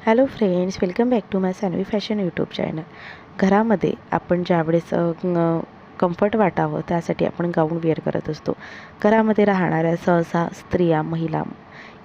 Hello friends, welcome back to my Saanvi fashion YouTube channel. घरामध्ये आपण ज्यावेळेस कम्फर्ट वाटावं त्यासाठी आपण गाऊन वेअर करत असतो. घरामध्ये राहणाऱ्या सहसा स्त्रिया, महिला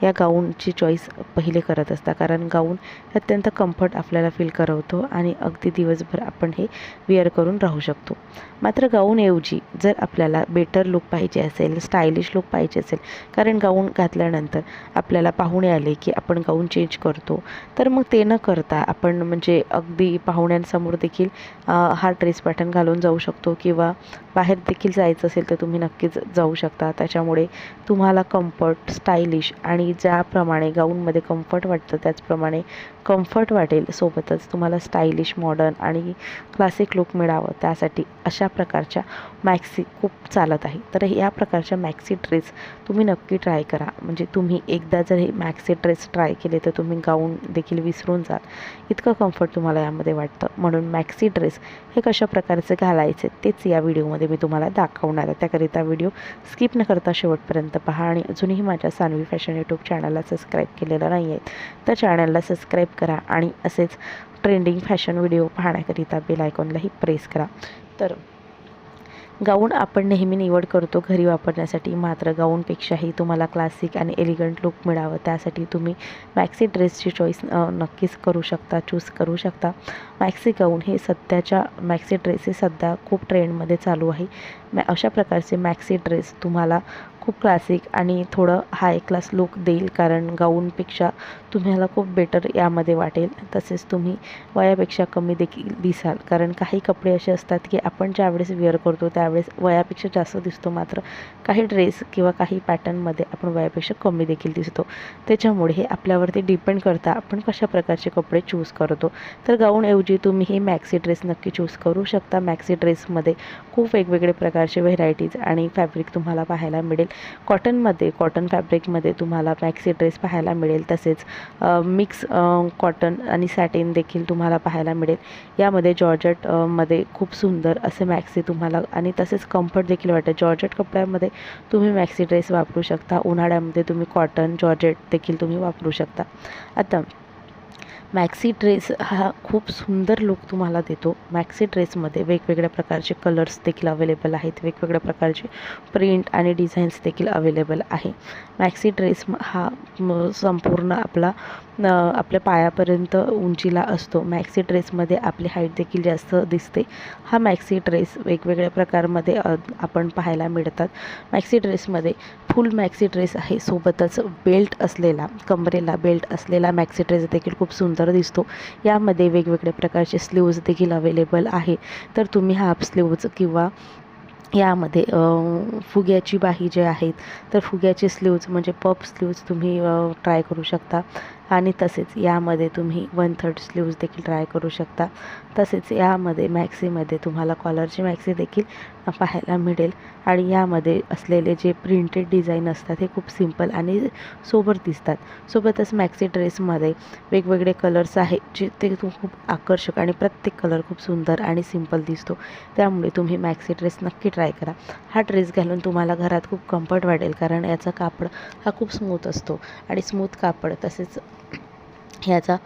या गाऊनची चॉईस पहिले करत असतात, कारण गाऊन अत्यंत कम्फर्ट आपल्याला फील करवतो आणि अगदी दिवसभर आपण हे वेअर करून राहू शकतो. मात्र गाऊनऐवजी जर आपल्याला बेटर लुक पाहिजे असेल, स्टायलिश लुक पाहिजे असेल, कारण गाऊन घातल्यानंतर आपल्याला पाहुणे आले की आपण गाऊन चेंज करतो, तर मग ते न करता आपण म्हणजे अगदी पाहुण्यांसमोर देखील हा ड्रेस पॅटर्न घालून जाऊ शकतो किंवा बाहेर देखील जायचं असेल तर तुम्ही नक्कीच जाऊ शकता. त्याच्यामुळे तुम्हाला कम्फर्ट, स्टायलिश आणि ज्याप्रमाणे गाऊनमध्ये कम्फर्ट वाटतं त्याचप्रमाणे कम्फर्ट वाटेल, सोबतच तुम्हाला स्टायलिश, मॉडर्न आणि क्लासिक लुक मिळावं त्यासाठी अशा प्रकारच्या मॅक्सी खूप चालत आहे. तर या प्रकारच्या मॅक्सी ड्रेस तुम्ही नक्की ट्राय करा. म्हणजे तुम्ही एकदा जर हे मॅक्सी ड्रेस ट्राय केले तर तुम्ही गाऊन देखील विसरून जाल, इतकं कम्फर्ट तुम्हाला यामध्ये वाटतं. म्हणून मॅक्सी ड्रेस हे कशा प्रकारचे घालायचे तेच या व्हिडिओमध्ये मी तुम्हाला दाखवणार आहे. त्याकरिता व्हिडिओ स्किप न करता शेवटपर्यंत पहा आणि अजूनही माझ्या सानवी फॅशन यूट्यूब चॅनलला सबस्क्राईब केलेलं नाही आहे तर चॅनलला सबस्क्राईब करा आणि असेच ट्रेंडिंग फॅशन व्हिडिओ पाहण्याकरिता बेल आयकॉनलाही प्रेस करा. तर गाऊन आपण नेहमी निवड करतो घरी वापरण्यासाठी, मात्र गाऊनपेक्षाही तुम्हाला क्लासिक आणि एलिगंट लुक मिळावं त्यासाठी तुम्ही मॅक्सी ड्रेसची चॉईस नक्कीच करू शकता, चूज करू शकता. मॅक्सी गाऊन हे मॅक्सी ड्रेस हे सध्या खूप ट्रेंडमध्ये चालू आहे. अशा प्रकारचे मॅक्सी ड्रेस तुम्हाला खूप क्लासिक आणि थोडं हाय क्लास लुक देईल, कारण गाऊनपेक्षा तुम्हाला खूप बेटर यामध्ये वाटेल. तसेच तुम्ही वयापेक्षा कमी देखील दिसाल, कारण काही कपडे असे असतात की आपण ज्यावेळेस वेअर करतो त्यावेळेस वयापेक्षा जास्त दिसतो, मात्र काही ड्रेस किंवा काही पॅटर्नमध्ये आपण वयापेक्षा कमी देखील दिसतो. त्याच्यामुळे हे आपल्यावरती डिपेंड करतं आपण कशा प्रकारचे कपडे चूज करतो. तर गाऊनऐवजी तुम्ही हे मॅक्सी ड्रेस नक्की चूज करू शकता. मॅक्सी ड्रेसमध्ये खूप वेगवेगळे प्रकारचे व्हेरायटीज आणि फॅब्रिक तुम्हाला पाहायला मिळेल. कॉटन फॅब्रिकमध्ये तुम्हाला मॅक्सी ड्रेस पाहायला मिळेल. तसेच मिक्स कॉटन आणि सॅटिन देखील तुम्हाला पाहायला मिळेल. यामध्ये जॉर्जेट मध्ये खूप सुंदर असे मॅक्सी तुम्हाला आणि तसेच कम्फर्ट देखील वाटेल. जॉर्जेट कपड्यामध्ये तुम्ही मॅक्सी ड्रेस वापरू शकता. उन्हाळ्यामध्ये तुम्ही कॉटन, जॉर्जेट देखील तुम्ही वापरू शकता. आता मॅक्सी ड्रेस हा खूप सुंदर लुक तुम्हाला देतो. मॅक्सी ड्रेसमध्ये वेगवेगळ्या प्रकारचे कलर्स देखील अवेलेबल आहेत, वेगवेगळ्या प्रकारचे प्रिंट आणि डिझाईन्स देखील अवेलेबल आहे. मॅक्सी ड्रेस हा संपूर्ण आपल्या पायापर्यंत उंचीला असतो. मॅक्सी ड्रेसमध्ये आपली हाईट देखील जास्त दिसते. हा मॅक्सी ड्रेस वेगवेगळ्या प्रकारमध्ये आपण पाहायला मिळतात. मॅक्सी ड्रेसमध्ये फुल मॅक्सी ड्रेस आहे, सोबतच बेल्ट असलेला, कमरेला बेल्ट असलेला मॅक्सी ड्रेस देखील खूप सुंदर दिसतो. यामध्ये वेगवेगळ्या प्रकारचे स्लीव्ज देखील अवेलेबल आहे. तर तुम्ही हाफ स्लीव्ज किंवा यामध्ये फुग्याची बाही जे आहेत तर फुग्याचे स्लीव्ज म्हणजे पफ स्लीव्ज तुम्ही ट्राय करू शकता. आणि तसेच यामध्ये तुम्ही 1/3 स्लीव्ज देखील ट्राय करू शकता. तसेच यामध्ये मॅक्सीमध्ये तुम्हाला कॉलरची मॅक्सी देखील पाहायला मिळेल. आणि यामध्ये असलेले जे प्रिंटेड डिझाईन असतात हे खूप सिंपल आणि सोबर दिसतात. सोबतच मॅक्सी ड्रेसमध्ये वेगवेगळे कलर्स आहेत जे ते खूप आकर्षक आणि प्रत्येक कलर खूप सुंदर आणि सिंपल दिसतो. त्यामुळे तुम्ही मॅक्सी ड्रेस नक्की ट्राय करा. हा ड्रेस घालून तुम्हाला घरात खूप कम्फर्ट वाटेल, कारण याचा कापड हा खूप स्मूथ असतो आणि स्मूथ कापड तसेच ह्याचा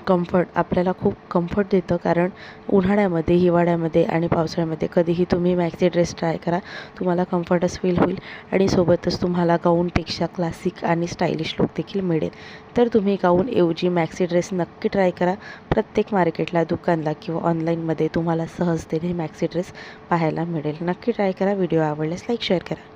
कम्फर्ट आपल्याला खूप कम्फर्ट देतं. कारण उन्हाळ्यामध्ये, हिवाळ्यामध्ये आणि पावसाळ्यामध्ये कधीही तुम्ही मॅक्सी ड्रेस ट्राय करा, तुम्हाला कम्फर्टच फील होईल आणि सोबतच तुम्हाला गाऊनपेक्षा क्लासिक आणि स्टायलिश लुक देखील मिळेल. तर तुम्ही गाऊनऐवजी मॅक्सी ड्रेस नक्की ट्राय करा. प्रत्येक मार्केटला, दुकानला किंवा ऑनलाईनमध्ये तुम्हाला सहजतेने मॅक्सी ड्रेस पाहायला मिळेल. नक्की ट्राय करा. व्हिडिओ आवडल्यास लाईक, शेअर करा.